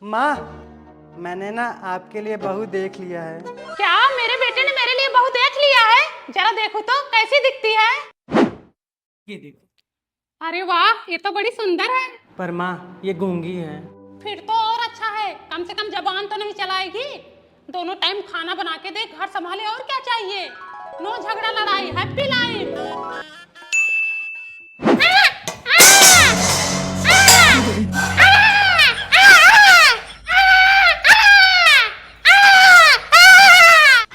माँ, मैंने ना आपके लिए बहू देख लिया है। क्या मेरे बेटे ने मेरे लिए बहू देख लिया है? जरा देखो तो कैसी दिखती है। ये देखो। अरे वाह, ये तो बड़ी सुंदर है। पर माँ, ये गूंगी है। फिर तो और अच्छा है, कम से कम जबान तो नहीं चलाएगी। दोनों टाइम खाना बना के दे, घर संभाले, और क्या चाहिए। नो झगड़ा लड़ाई, हैप्पी लाइफ।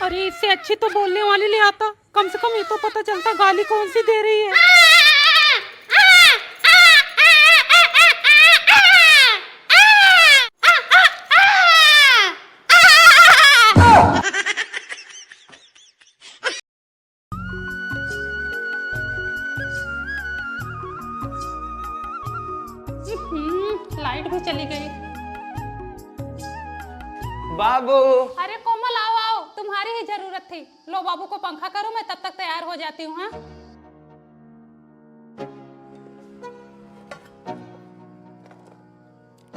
अरे इससे अच्छी तो बोलने वाली ले आता, कम से कम ये तो पता चलता गाली कौन सी दे रही है। लाइट भी चली गई। बाबू। अरे कोमल, आओ आओ, तुम्हारी ही जरूरत थी। लो बाबू को पंखा करो, मैं तब तक तैयार हो जाती हूँ। हाँ,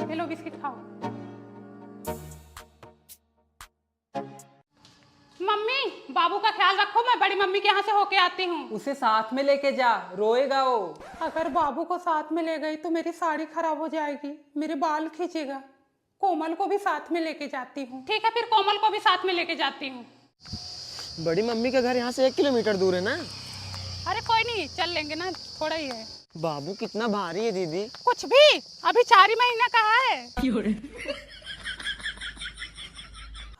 ये लो बिस्किट खाओ। मम्मी, बाबू का ख्याल रखो, मैं बड़ी मम्मी के यहाँ से होके आती हूँ। उसे साथ में लेके जा, रोएगा वो। अगर बाबू को साथ में ले गई तो मेरी साड़ी खराब हो जाएगी, मेरे बाल खींचेगा। कोमल को भी साथ में लेके जाती हूँ। ठीक है, फिर कोमल को भी साथ में लेके जाती हूँ। बड़ी मम्मी का घर यहाँ से 1 किलोमीटर दूर है ना? अरे कोई नहीं, चल लेंगे ना, थोड़ा ही है। बाबू कितना भारी है दीदी। कुछ भी, अभी 4 ही महीना का है।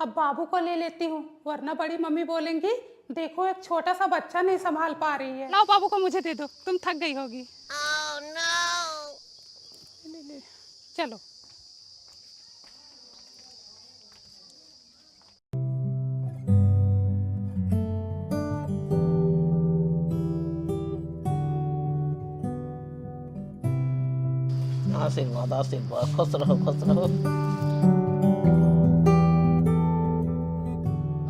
अब बाबू को ले लेती हूँ, वरना बड़ी मम्मी बोलेंगी देखो एक छोटा सा बच्चा नहीं संभाल पा रही है। लाओ बाबू को मुझे दे दो, तुम थक गई होगी। Oh, no. ले। चलो। आशीर्वाद आशीर्वाद, खुश रहो खुश रहो।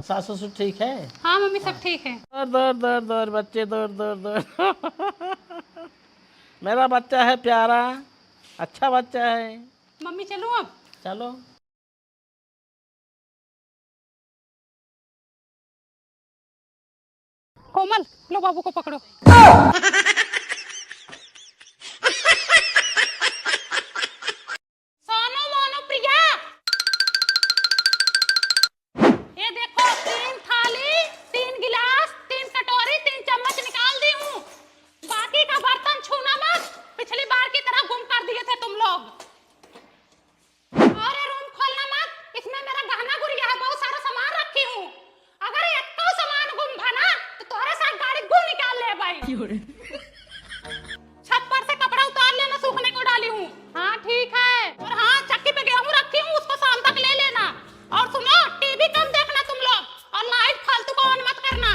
सास ससुर ठीक है? हाँ मम्मी, सब ठीक है। दौड़ दौड़ दौड़ बच्चे, दौड़ दौड़ दौड़। मेरा बच्चा है प्यारा, अच्छा बच्चा है। मम्मी चलूं अब? चलो। कोमल, लो बाबू को पकड़ो। सोनू मोनू प्रिया, ये देखो 3 थाली, 3 गिलास, 3 कटोरी, 3 चम्मच निकाल दी हूँ। बाकी का बर्तन छूना मत, पिछली बार की तरह गुम कर दिए थे तुम लोग। और ये रूम खोलना मत, इसमें मेरा गहना गुड़िया है, बहुत सारा सामान रखी हूँ। अगर एक तो सामान गुम भना तो तुम्हारे साथ गाड़ी गुम निकाल ले भाई। छत पर से कपड़ा उतार लेना, सूखने को डाली हूँ। हाँ ठीक है। और हाँ, चक्की पे गेहूं रखी हूँ, उसको शाम तक ले लेना। और सुनो, टीवी कम देखना तुम लोग, और लाइट फालतू को ऑन मत करना।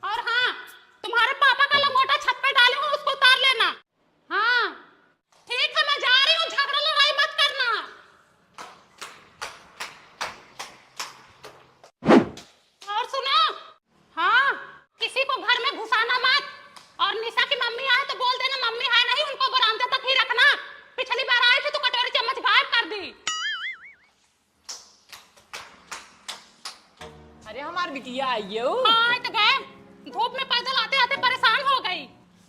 और हाँ, तुम्हारे पापा का लंगोटा छत पे डाली हूँ, उसको उतार लेना। हाँ ठीक है, मैं जा रही हूँ, झगड़ा लड़ाई मत करना। और सुनो, हाँ, किसी को घर में घुसाना मत। और निशा की मम्मी आए तो बोल देना मम्मी है नहीं, उनको बरामदे तक ही रखना। पिछली बार आए थे तो कटोरी चम्मच गायब कर दी। अरे हमार बिटिया आई हो। हाँ तो गए, धूप में पैदल आते आते परेशान हो गई।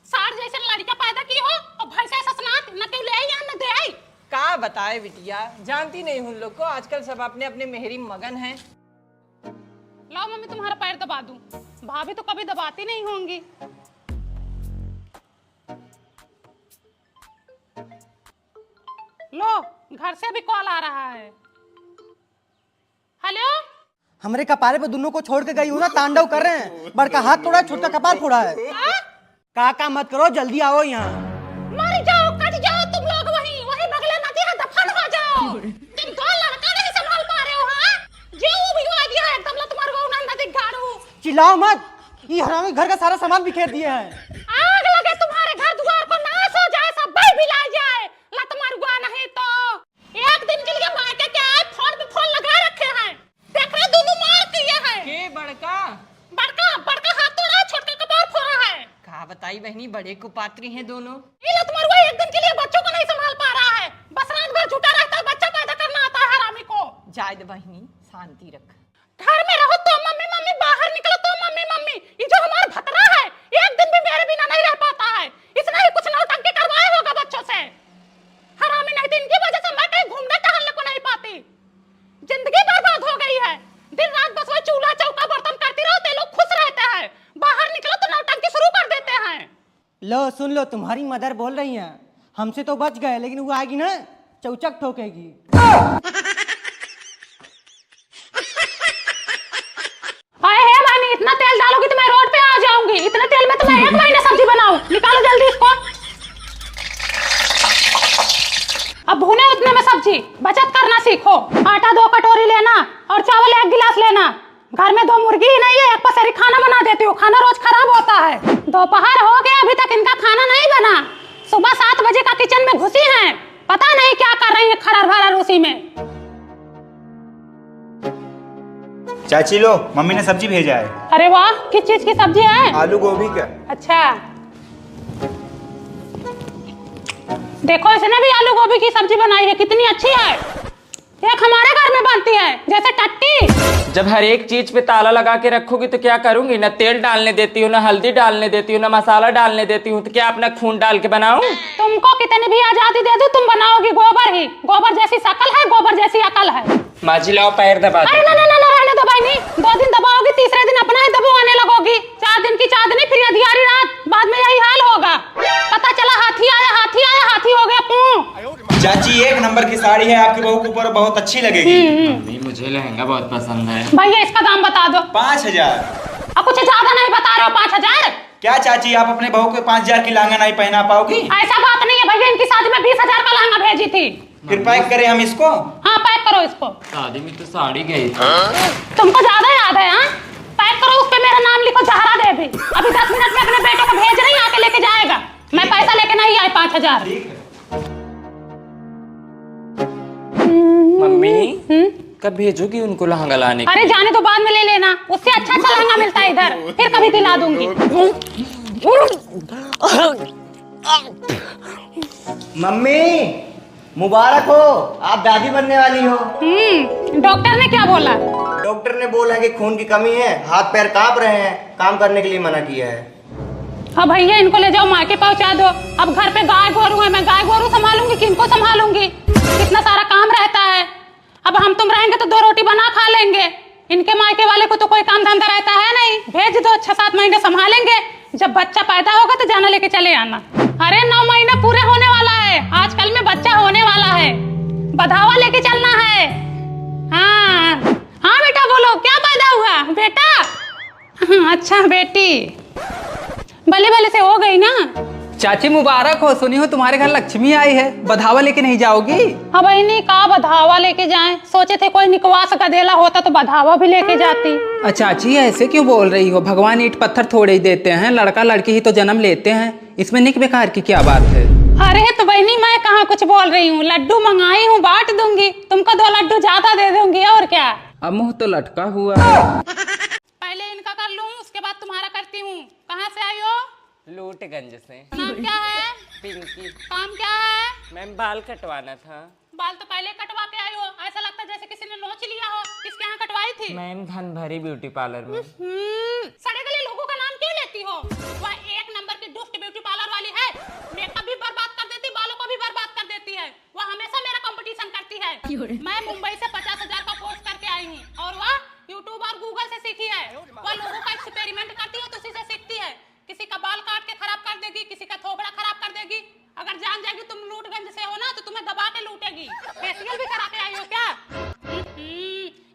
सार जैसे लड़का पैदा की हो और भैंसा ससनात, न के ले या न दे आई। का बताए बिटिया, जानती नहीं उन लोग को, आजकल सब अपने अपने मेहरी मगन हैं। लाओ मम्मी, तुम्हारा पैर दबा दूं। भाभी तो कभी दबाती नहीं होंगी। लो, घर से भी कॉल आ रहा है। हेलो, हमारे कपारे पे दोनों को छोड़ के गई हूँ ना, तांडव कर रहे हैं। बड़का हाथ तोड़ा है, छोटा कपार फोड़ा है। काका मत करो, जल्दी आओ यहाँ। मर जाओ, कट जाओ तुम लोग, वहीं वहीं बगले नदी है, दफन हो जाओ। तुम 2 लड़का नहीं संभाल पा रहे हो। हाँ, जो भी हो गया है एकदम, ला तुम्हारे को उन्हें नदी गाड़ू। चिल्लाओ मत, ये हरामी घर का सारा सामान बिखेर दिए हैं। आग लगे तुम्हारे घर द्वार को, नाश हो जाए, सब भाई भी ला जाए। ला तुम्हारे गुआ नहीं तो एक दिन के लिए मायके के आए, फोन पे फोन लगा रखे हैं। देख रहे, दोनों मार किए हैं। के बड़का बड़का बड़का हाथ तोड़ा, छोटा कपार फोड़ा है। का बताई बहनी, बड़े कुपात्री हैं दोनों। ये ला तुम्हारे को एक दिन के लिए बच्चों को नहीं संभाल पा रहा है, बस रात भर झूठा रहता है बच्चा। जायद बहनी शांति रख। घर में रहो तो मम्मी मम्मी, बाहर निकलो तो मम्मी मम्मी। ये जो हमारा भतरा है एक दिन भी मेरे बिना नहीं रह पाता है। इसने ही कुछ नौटंकी करवाया होगा बच्चों से। हरामी नहीं तो इनकी वजह से मैं कहीं घूमने टहलने को नहीं पाती। जिंदगी बर्बाद हो गई है। दिन रात बस वही चूल्हा चौका बर्तन करती रहो तो लोग खुश रहते हैं। बाहर निकलो तो नौटंकी शुरू कर देते हैं। लो सुन लो, तुम्हारी मदर बोल रही हैं। हमसे तो बच गए, लेकिन वो आएगी ना चौचक ठोकेगी। इतना तेल डालोगी तो मैं रोड पे आ जाऊंगी। इतने तेल में तो मैं 1 महीने सब्जी बनाऊं। निकालो जल्दी इसको। अब भुने उतने में सब्जी, बचत करना सीखो। आटा 2 कटोरी लेना और चावल 1 गिलास लेना। घर में 2 मुर्गी ही नहीं है, एक पसेरी खाना बना देती हूँ। खाना रोज खराब होता है। दोपहर हो गया अभी तक इनका खाना नहीं बना। सुबह 7 बजे का किचन में घुसी हैं, पता नहीं क्या कर रही है खड़र भरर उसी में। चाची लो, मम्मी ने सब्जी भेजा है। अरे वाह, किस चीज की सब्जी है? आलू गोभी का। अच्छा, देखो इसने भी आलू गोभी की सब्जी बनाई है, कितनी अच्छी है। एक हमारे घर में बनती है जैसे टट्टी। जब हर एक चीज पे ताला लगा के रखोगी तो क्या करूंगी? ना तेल डालने देती हूँ, ना हल्दी डालने देती हूँ, ना मसाला डालने देती हूँ, तो क्या अपना खून डाल के बनाऊं? तुमको कितनी भी आजादी दे दूं, तुम बनाओगी गोबर ही। गोबर जैसी शकल है, गोबर जैसी अकल है। माजी लाओ पैर दबा दो। अरे ना ना ना ना, रहने दो भाई। नहीं, 2 दिन दबाओगी, तीसरे दिन अपना ही दबाने लगोगी। 4 दिन की चांदनी, फिर अधियारी रात, बाद में यही हाल होगा। पता चला हाथी आया, हाथी आया, हाथी हो गया पू। चाची 1 नंबर की साड़ी है, आपकी बहू के ऊपर बहुत अच्छी लगेगी। मम्मी मुझे लहंगा बहुत पसंद है। भैया इसका दाम बता दो। 5000। अब कुछ ज्यादा नहीं बता रहे हो? 5000? क्या चाची, आप अपने बहू को 5000 की लहंगा नहीं पहना पाओगी? ऐसा बात नहीं है भैया, इनकी शादी में 20,000 का लहंगा भेजी थी। फिर पैक करें हम इसको? हाँ पैक करो इसको। शादी में तो साड़ी गई थी। तुमको ज्यादा याद है? हाँ पैक करो, उस पे मेरा नाम लिखो, जहरा देवी। अभी 10 मिनट में अपने बेटे को भेज रही, आके लेके जाएगा। मैं पैसा लेके नहीं आई 5000। मम्मी कब भेजोगी उनको लहंगा लाने? अरे जाने तो बाद में ले लेना, उससे अच्छा अच्छा लहंगा मिलता है इधर, फिर कभी दिला दूंगी। मम्मी मुबारक हो, आप दादी बनने वाली हो। डॉक्टर ने क्या बोला? डॉक्टर ने बोला कि खून की कमी है, हाथ पैर कांप रहे हैं, काम करने के लिए मना किया है। अब भैया इनको ले जाओ, माँ के पहुंचा दो। अब घर पे गाय गोरू है, मैं गाय गोरू संभालूंगी कि इनको संभालूंगी? कितना सारा काम रहता है। अब हम तुम रहेंगे तो 2 रोटी बना खा लेंगे। इनके मायके वाले को तो कोई काम धंधा रहता है नहीं। भेज दो, 6-7 महीने संभालेंगे। जब बच्चा पैदा होगा तो जाना लेके चले आना। अरे 9 महीने पूरे होने वाला है, आजकल में बच्चा होने वाला है। बधावा लेके चलना है। हाँ हाँ बेटा बोलो, क्या पैदा हुआ बेटा? हाँ, अच्छा बेटी, भले भले से हो गई ना। चाची मुबारक हो, सुनी हो तुम्हारे घर लक्ष्मी आई है, बधावा लेके नहीं जाओगी? हाँ बहनी, का बधावा लेके जाएं? सोचे थे कोई निकवास गधेला होता तो बधावा भी लेके जाती। चाची ऐसे क्यों बोल रही हो? भगवान ईंट पत्थर थोड़े ही देते हैं, लड़का लड़की ही तो जन्म लेते हैं। इसमें निक बेकार की क्या बात है? अरे तो बहनी मैं कहाँ कुछ बोल रही हूँ, लड्डू मंगाई हूँ, बांट दूंगी। तुमको 2 लड्डू ज्यादा दे दूंगी, और क्या। अब मुँह तो लटका हुआ। पहले इनका कर लूँ, उसके बाद तुम्हारा करती हूँ। कहाँ से आई हो? लूटगंज से। नाम क्या है? पिंकी। काम क्या है? मैम बाल कटवाना था। बाल तो पहले कटवा के आई हो, ऐसा लगता है जैसे किसी ने नोच लिया हो। किसके यहाँ कटवाई थी? मैम धनभरी ब्यूटी पार्लर में। सड़े गले लोगों का नाम क्यों लेती हो? वह 1 नंबर की दुष्ट ब्यूटी पार्लर वाली है। मेकअप भी बर्बाद कर देती, बालों को भी बर्बाद कर देती है। वह हमेशा मेरा कंपटीशन करती है। मैं मुंबई से 50,000 का कोर्स करके आई हूँ, और वह यूट्यूब और गूगल से सीखी है। वह लोगों का एक्सपेरिमेंट करती है तो उसी से सीखती है। किसी का बाल काट के खराब कर देगी, किसी का थोबड़ा खराब कर देगी। अगर जान जाएगी तुम लूटगंज से हो ना तो तुम्हें दबा के लूटेगी। फेशियल भी करा के आई हो क्या?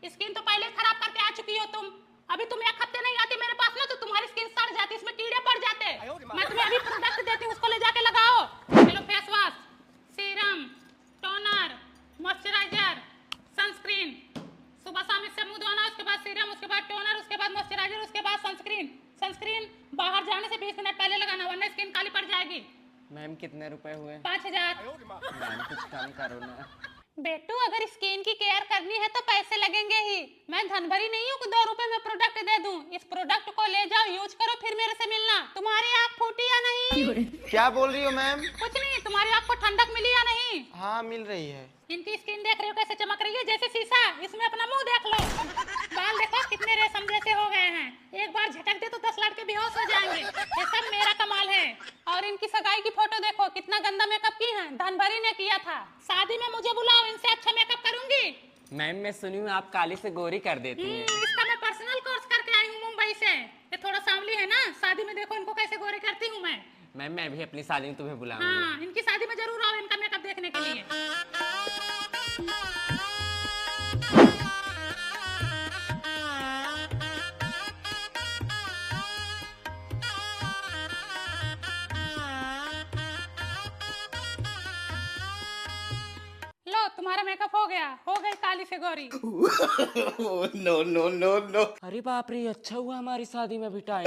स्किन तो पहले खराब करके आ चुकी हो तुम। अभी तुम 1 हफ्ते नहीं आती मेरे पास ना तो तुम्हारी स्किन सड़ जाती, इसमें कीड़े पड़ जाते। मैं तुम्हें अभी प्रोडक्ट देती हूँ, उसको ले जाके लगाओ। चलो, face wash, serum, toner, moisturiser, sunscreen. सुबह शाम इससे मुंह धोना, उसके बाद सीरम, उसके बाद टोनर, उसके बाद मॉइस्चराइजर, उसके बाद सनस्क्रीन। सनस्क्रीन बाहर जाने से 20 मिनट पहले लगाना, वरना स्किन काली पड़ जाएगी। मैम कितने रुपए हुए? 5000। मैम कुछ कम करो ना। बेटू अगर स्किन की केयर करनी है तो पैसे लगेंगे ही। मैं धनभरी नहीं हूँ कि 2 रुपए में प्रोडक्ट दे दूं। इस प्रोडक्ट को ले जाओ, यूज करो, फिर मेरे से मिलना। तुम्हारी आँख फूटी या नहीं? क्या बोल रही हो मैम? कुछ नहीं, तुम्हारी आँख को ठंडक मिली या नहीं? हाँ मिल रही है। इनकी स्किन देख रहे हो कैसे चमक रही है, जैसे शीशा। इसमें अपना मुंह देख लो, बाल देखो कितने रेशम जैसे हो गए हैं। एक बार झटक दे तो 10 लड़के बेहोश हो जाएंगे। ये सब मेरा कमाल है। और इनकी सगाई की फोटो देखो, कितना गंदा मेकअप की है। धनभरी ने किया था। शादी में मुझे बुलाओ, इनसे अच्छा मेकअप करूंगी। मैम मैं सुनी हूँ आप काली से गोरी कर देती हैं। इसका मैं पर्सनल कोर्स करके आई हूँ मुंबई से। ये थोड़ा सांवली है ना, शादी में देखो इनको कैसे गोरे करती हूँ मैं। मैम मैं भी अपनी शादी में तुम्हें बुलाऊंगी। हाँ, इनकी शादी में जरूर आओ इनका मेकअप देखने के लिए। लो तुम्हारा मेकअप हो गया, हो गई काली से गोरी। No no no no. अरे बाप रे, अच्छा हुआ हमारी शादी में भी टाइम